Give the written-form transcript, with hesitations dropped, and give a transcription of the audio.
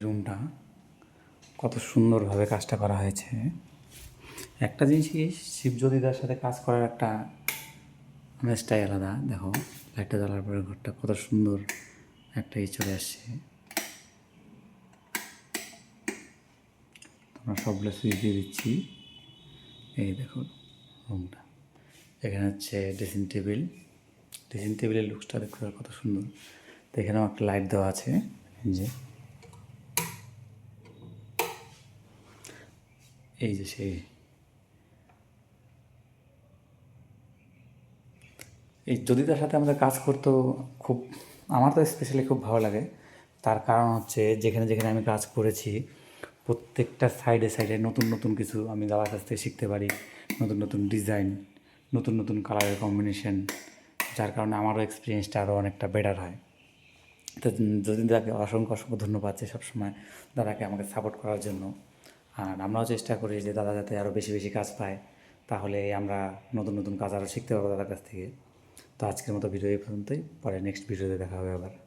রুমটা কত সুন্দরভাবে কাজটা করা হয়েছে। একটা জিনিসই শিবজ্যোতিদার সাথে কাজ করার একটা আমেজটাই আলাদা। দেখো লাইটটা জ্বালার পরে ঘরটা কত সুন্দর একটা চলে আসছে। তোমরা সবগুলো সুইচ দিয়ে দিচ্ছি। এই দেখো রুমটা, এখানে হচ্ছে ড্রেসিং টেবিলের লুকসটা দেখতে কত সুন্দর। তো এখানেও একটা লাইট দেওয়া আছে। এই যে সেই এই জ্যোতিদার সাথে আমাদের কাজ করতেও খুব, আমার তো স্পেশালি খুব ভালো লাগে। তার কারণ হচ্ছে যেখানে যেখানে আমি কাজ করেছি প্রত্যেকটা সাইডে নতুন নতুন কিছু আমি দাদার কাছ থেকে শিখতে পারি। নতুন নতুন ডিজাইন, নতুন নতুন কালারের কম্বিনেশন, যার কারণে আমারও এক্সপিরিয়েন্সটা আরও অনেকটা বেটার হয়। তো জ্যোতিদাকে অসংখ্য অসংখ্য ধন্যবাদ যে সবসময় দাদাকে আমাকে সাপোর্ট করার জন্য। আর আমরাও চেষ্টা করি যে দাদা যাতে আরও বেশি বেশি কাজ পায়, তাহলে আমরা নতুন নতুন কাজ আরও শিখতে পারবো দাদার কাছ থেকে। তো আজকের মতো ভিডিও এই পর্যন্তই, পরে নেক্সট ভিডিওতে দেখা হবে আবার।